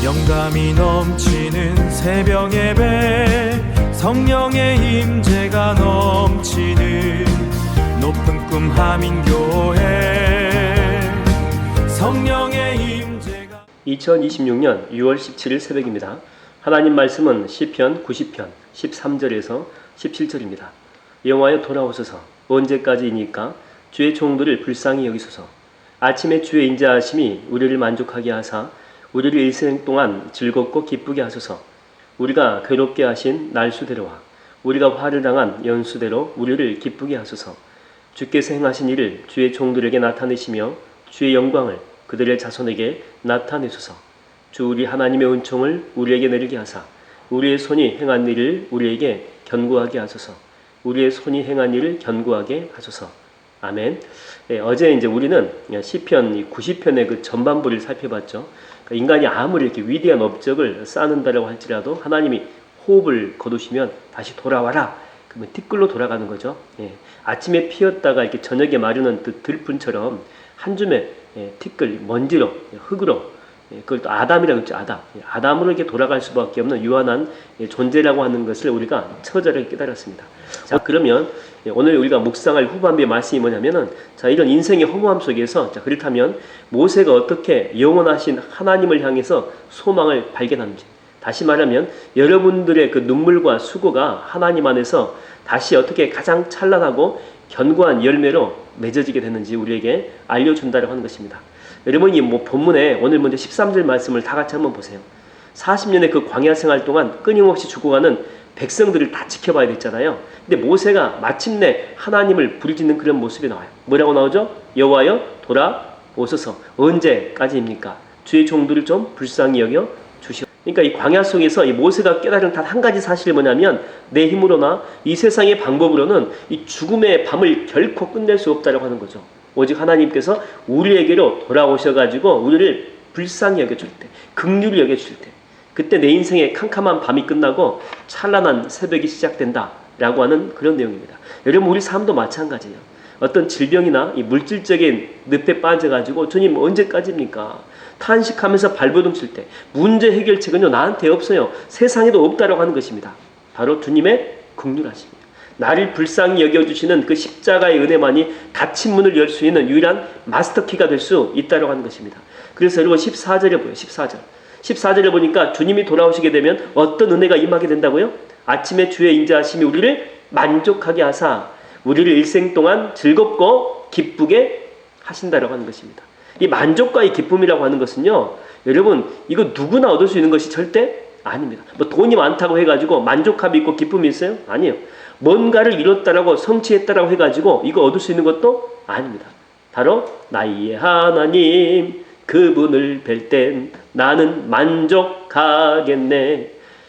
영감이 넘치는 새벽 예배, 성령의 임재가 넘치는 높은 꿈 하민교회. 성령의 임재가 2026년 6월 17일 새벽입니다. 하나님 말씀은 시편 90편 13절에서 17절입니다. 여호와여 돌아오소서. 언제까지이니까 주의 종들을 불쌍히 여기소서. 아침에 주의 인자하심이 우리를 만족하게 하사 우리를 일생 동안 즐겁고 기쁘게 하소서. 우리가 괴롭게 하신 날수대로와 우리가 화를 당한 연수대로 우리를 기쁘게 하소서. 주께서 행하신 일을 주의 종들에게 나타내시며 주의 영광을 그들의 자손에게 나타내소서. 주 우리 하나님의 은총을 우리에게 내리게 하사 우리의 손이 행한 일을 우리에게 견고하게 하소서. 우리의 손이 행한 일을 견고하게 하소서. 아멘. 어제 이제 우리는 시편 90편의 그 전반부를 살펴봤죠. 그러니까 인간이 아무리 이렇게 위대한 업적을 쌓는다라고 할지라도 하나님이 호흡을 거두시면 다시 돌아와라. 그러면 티끌로 돌아가는 거죠. 아침에 피었다가 이렇게 저녁에 마르는 들뿐처럼 한 줌의 티끌, 먼지로, 흙으로, 그걸 또 아담이라고 했죠. 아담으로 이렇게 돌아갈 수밖에 없는 유한한 존재라고 하는 것을 우리가 처절하게 깨달았습니다. 자, 그러면 오늘 우리가 묵상할 후반부의 말씀이 뭐냐면은, 자, 이런 인생의 허무함 속에서, 자, 그렇다면 모세가 어떻게 영원하신 하나님을 향해서 소망을 발견하는지, 다시 말하면 여러분들의 그 눈물과 수고가 하나님 안에서 다시 어떻게 가장 찬란하고 견고한 열매로 맺어지게 되는지 우리에게 알려준다고 하는 것입니다. 여러분, 이 본문에 오늘 먼저 13절 말씀을 다 같이 한번 보세요. 40년의 그 광야 생활 동안 끊임없이 죽어가는 백성들을 다 지켜봐야 됐잖아요. 근데 모세가 마침내 하나님을 부르짖는 그런 모습이 나와요. 뭐라고 나오죠? 여호와여 돌아오소서. 언제까지입니까? 주의 종들을 좀 불쌍히 여겨 주시오. 그러니까 이 광야 속에서 이 모세가 깨달은 단 한 가지 사실이 뭐냐면, 내 힘으로나 이 세상의 방법으로는 이 죽음의 밤을 결코 끝낼 수 없다고 하는 거죠. 오직 하나님께서 우리에게로 돌아오셔가지고 우리를 불쌍히 여겨줄 때, 긍휼히 여겨줄 때, 그때 내 인생의 캄캄한 밤이 끝나고 찬란한 새벽이 시작된다라고 하는 그런 내용입니다. 여러분, 우리 삶도 마찬가지예요. 어떤 질병이나 이 물질적인 늪에 빠져가지고 주님 언제까지입니까? 탄식하면서 발버둥 칠 때 문제 해결책은요 나한테 없어요. 세상에도 없다라고 하는 것입니다. 바로 주님의 긍휼하심이에요. 나를 불쌍히 여겨주시는 그 십자가의 은혜만이 닫힌 문을 열 수 있는 유일한 마스터키가 될 수 있다고 하는 것입니다. 그래서 여러분 14절에 보여요. 14절에 보니까 주님이 돌아오시게 되면 어떤 은혜가 임하게 된다고요? 아침에 주의 인자하심이 우리를 만족하게 하사 우리를 일생 동안 즐겁고 기쁘게 하신다라고 하는 것입니다. 이 만족과 이 기쁨이라고 하는 것은요, 여러분, 이거 누구나 얻을 수 있는 것이 절대 아닙니다. 뭐 돈이 많다고 해가지고 만족함이 있고 기쁨이 있어요? 아니에요. 뭔가를 이뤘다라고 성취했다라고 해가지고 이거 얻을 수 있는 것도 아닙니다. 바로 나의 하나님 그분을 뵐 땐 나는 만족하겠네.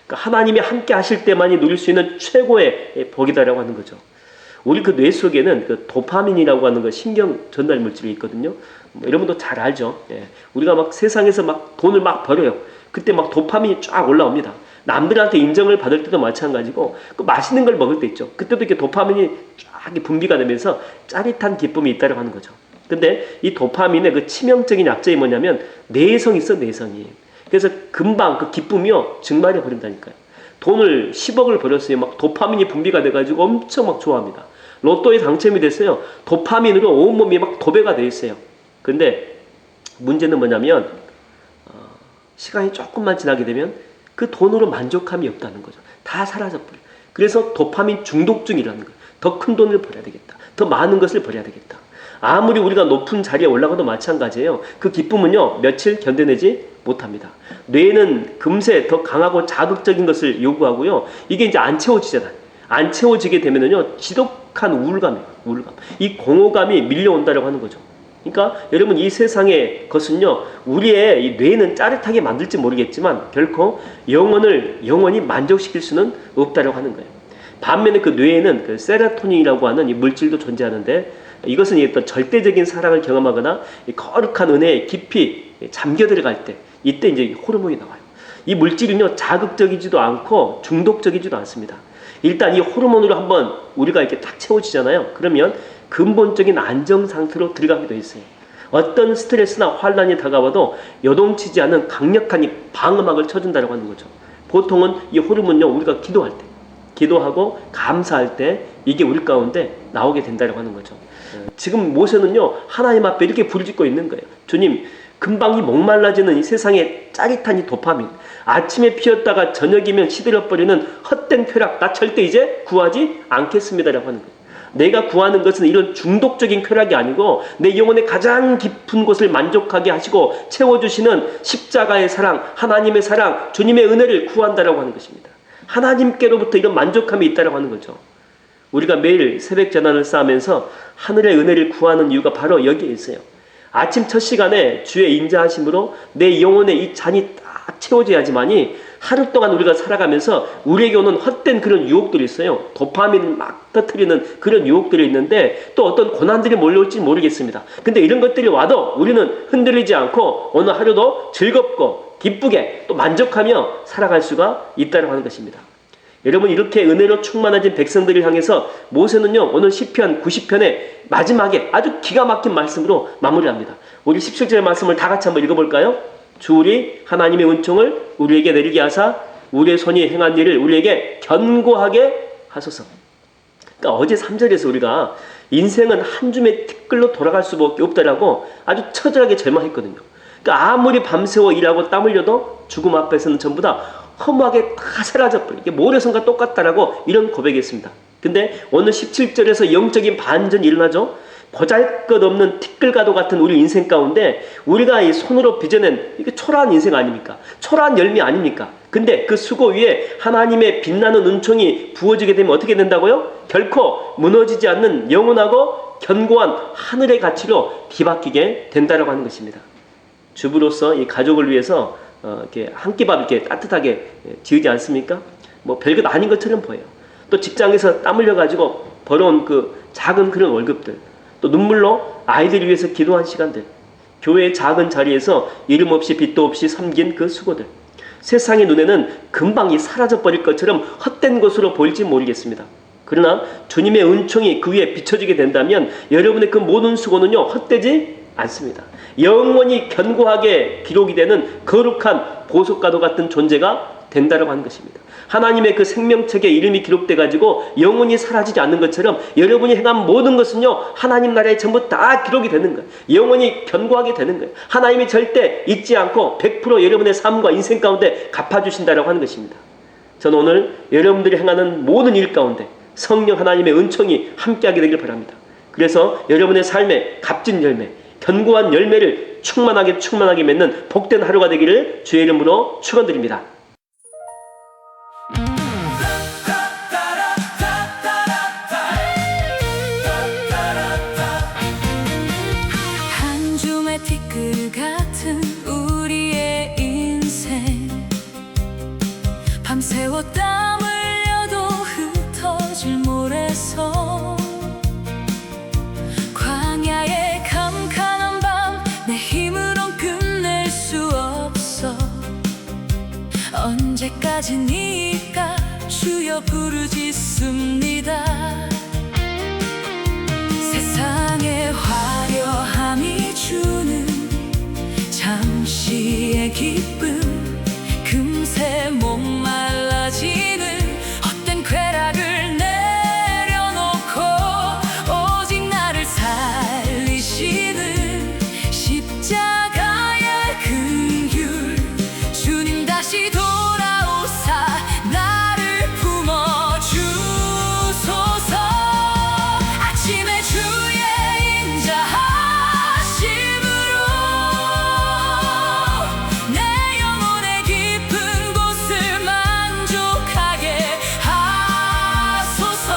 그러니까 하나님이 함께 하실 때만이 누릴 수 있는 최고의 복이다라고 하는 거죠. 우리 그 뇌 속에는 그 도파민이라고 하는 그 신경 전달 물질이 있거든요. 여러분도 잘 알죠. 우리가 막 세상에서 막 돈을 막 벌어요. 그때 막 도파민이 쫙 올라옵니다. 남들한테 인정을 받을 때도 마찬가지고, 그 맛있는 걸 먹을 때 있죠. 그때도 이렇게 도파민이 쫙 분비가 되면서 짜릿한 기쁨이 있다고 하는 거죠. 근데 이 도파민의 그 치명적인 약점이 뭐냐면 내성이 있어, 내성이. 그래서 금방 그 기쁨이요 증말해 버린다니까요. 돈을 10억을 벌었어요. 막 도파민이 분비가 돼가지고 엄청 막 좋아합니다. 로또에 당첨이 됐어요. 도파민으로 온몸이 막 도배가 돼 있어요. 근데 문제는 뭐냐면 시간이 조금만 지나게 되면 그 돈으로 만족함이 없다는 거죠. 다 사라져버려요. 그래서 도파민 중독증이라는 거예요. 더 큰 돈을 벌여야 되겠다. 더 많은 것을 벌여야 되겠다. 아무리 우리가 높은 자리에 올라가도 마찬가지예요. 그 기쁨은요 며칠 견뎌내지 못합니다. 뇌는 금세 더 강하고 자극적인 것을 요구하고요. 이게 이제 안 채워지잖아요. 안 채워지게 되면은요 지독한 우울감이에요. 우울감. 이 공허감이 밀려온다라고 하는 거죠. 그러니까 여러분, 이 세상의 것은요 우리의 이 뇌는 짜릿하게 만들지 모르겠지만 결코 영혼이 만족시킬 수는 없다라고 하는 거예요. 반면에 그 뇌에는 그 세로토닌이라고 하는 이 물질도 존재하는데, 이것은 어떤 절대적인 사랑을 경험하거나 거룩한 은혜에 깊이 잠겨 들어갈 때, 이때 이제 호르몬이 나와요. 이 물질은요 자극적이지도 않고 중독적이지도 않습니다. 일단 이 호르몬으로 한번 우리가 이렇게 딱 채워지잖아요. 그러면 근본적인 안정 상태로 들어가게 돼 있어요. 어떤 스트레스나 환란이 다가와도 요동치지 않는 강력한 이 방어막을 쳐준다고 하는 거죠. 보통은 이 호르몬요, 우리가 기도할 때, 기도하고 감사할 때 이게 우리 가운데 나오게 된다고 하는 거죠. 지금 모세는요, 하나님 앞에 이렇게 부르짖고 있는 거예요. 주님, 금방 이 목말라지는 이 세상의 짜릿한 이 도파민, 아침에 피었다가 저녁이면 시들어버리는 헛된 쾌락, 나 절대 이제 구하지 않겠습니다라고 하는 거예요. 내가 구하는 것은 이런 중독적인 쾌락이 아니고 내 영혼의 가장 깊은 곳을 만족하게 하시고 채워주시는 십자가의 사랑, 하나님의 사랑, 주님의 은혜를 구한다라고 하는 것입니다. 하나님께로부터 이런 만족함이 있다라고 하는 거죠. 우리가 매일 새벽 전환을 쌓으면서 하늘의 은혜를 구하는 이유가 바로 여기에 있어요. 아침 첫 시간에 주의 인자하심으로 내 영혼의 이 잔이 딱 채워져야지만이 하루 동안 우리가 살아가면서 우리에게 오는 헛된 그런 유혹들이 있어요. 도파민을 막 터뜨리는 그런 유혹들이 있는데 또 어떤 고난들이 몰려올지 모르겠습니다. 근데 이런 것들이 와도 우리는 흔들리지 않고 오늘 하루도 즐겁고 기쁘게 또 만족하며 살아갈 수가 있다고 하는 것입니다. 여러분, 이렇게 은혜로 충만해진 백성들을 향해서 모세는요, 오늘 시편 90편의 마지막에 아주 기가 막힌 말씀으로 마무리합니다. 우리 17절의 말씀을 다 같이 한번 읽어볼까요? 주 우리 하나님의 은총을 우리에게 내리게 하사 우리의 손이 행한 일을 우리에게 견고하게 하소서. 그러니까 어제 3절에서 우리가 인생은 한 줌의 티끌로 돌아갈 수밖에 없다라고 아주 처절하게 절망했거든요. 그러니까 아무리 밤새워 일하고 땀 흘려도 죽음 앞에서는 전부 다 허무하게 다 사라져버려. 이게 모래성과 똑같다라고 이런 고백했습니다. 근데 오늘 17절에서 영적인 반전이 일어나죠. 보잘것없는 티끌과도 같은 우리 인생 가운데 우리가 이 손으로 빚어낸 이게 초라한 인생 아닙니까? 초라한 열매 아닙니까? 근데 그 수고 위에 하나님의 빛나는 은총이 부어지게 되면 어떻게 된다고요? 결코 무너지지 않는 영원하고 견고한 하늘의 가치로 뒤바뀌게 된다라고 하는 것입니다. 주부로서 이 가족을 위해서 이렇게 한 끼밥 이렇게 따뜻하게 지으지 않습니까? 뭐 별것 아닌 것처럼 보여요. 또 직장에서 땀 흘려가지고 벌어온 그 작은 그런 월급들, 또 눈물로 아이들을 위해서 기도한 시간들, 교회의 작은 자리에서 이름 없이 빚도 없이 섬긴 그 수고들, 세상의 눈에는 금방 사라져버릴 것처럼 헛된 것으로 보일지 모르겠습니다. 그러나 주님의 은총이 그 위에 비춰지게 된다면 여러분의 그 모든 수고는요, 헛되지 않습니다. 영원히 견고하게 기록이 되는 거룩한 보석과도 같은 존재가 된다라고 하는 것입니다. 하나님의 그 생명책에 이름이 기록돼 가지고 영원히 사라지지 않는 것처럼 여러분이 행한 모든 것은요, 하나님 나라에 전부 다 기록이 되는 거예요. 영원히 견고하게 되는 거예요. 하나님이 절대 잊지 않고 100% 여러분의 삶과 인생 가운데 갚아주신다라고 하는 것입니다. 저는 오늘 여러분들이 행하는 모든 일 가운데 성령 하나님의 은총이 함께하게 되길 바랍니다. 그래서 여러분의 삶에 값진 열매, 견고한 열매를 충만하게 맺는 복된 하루가 되기를 주의 이름으로 축원드립니다. 한 줌의 티끌 같은 우리의 인생, 밤새워 땀 흘려도 흩어질 모래성, 광야의 캄캄한 밤 내 힘으론 끝낼 수 없어. 언제까지니까 주여 부르짖습니다. 세상의 화려함이 주는 잠시의 기쁨, 금세 목말라지는 헛된 쾌락을 내려놓고 오직 나를 살리시는 십자가의 긍휼, 주님 다시 돌아오사 나를 품어주소서. 아침에 주의 인자하심으로 내 영혼의 깊은 곳을 만족하게 하소서.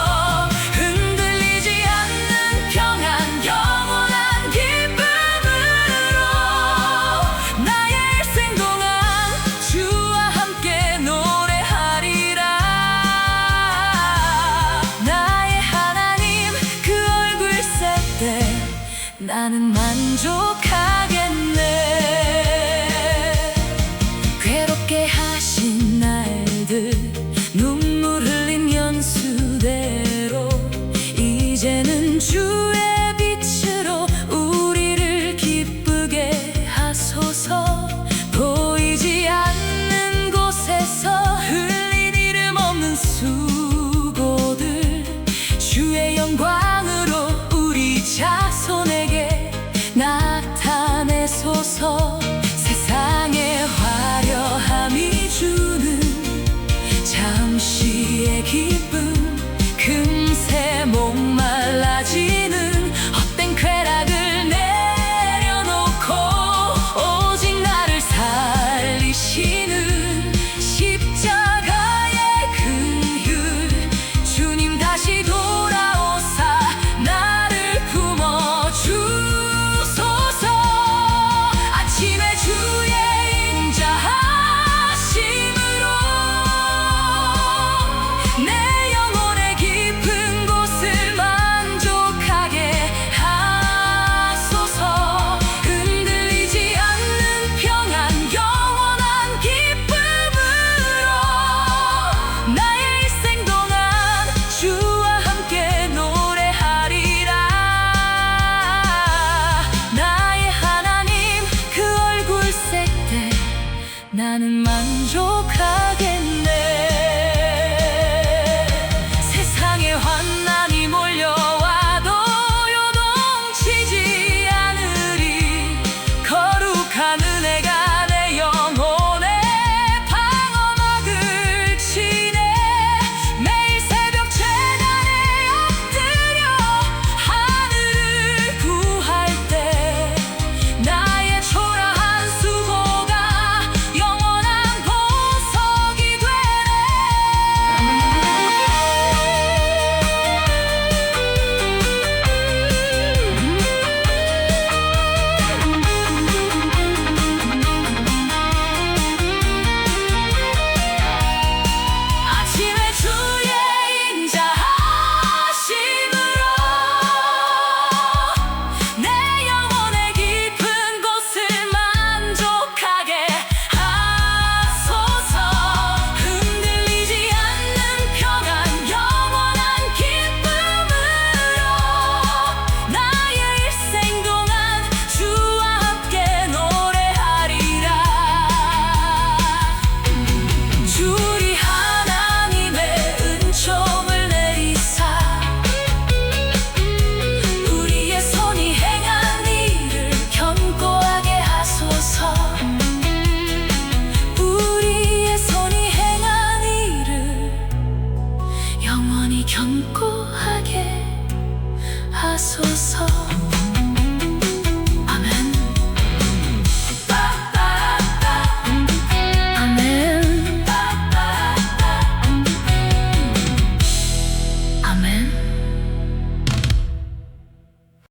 흔들리지 않는 평안 영원한 기쁨으로 나의 일생 동안 주와 함께 노래하리라. 나의 하나님 그 얼굴 쓸 때 나는 만족하겠네. 괴롭게 하신 날들 눈물 흘린 연수대로 이제는 주의 빛으로 우리를 기쁘게 기쁨 금세 목말라지는 헛된 쾌락을 내려놓고 오직 나를 살리시는 십자가의 긍휼 주님 다시 돌아오사 나를 품어주소서. 아침에 주의 인자하심으로 내 영혼의 깊은 곳을 만족하게 하소서. 흔들리지 않는 평안 영원한 기쁨으로 나의 일생 동안 주와 함께 노래하리라. 나의 하나님 그 얼굴 색때 나는 만족하겠네.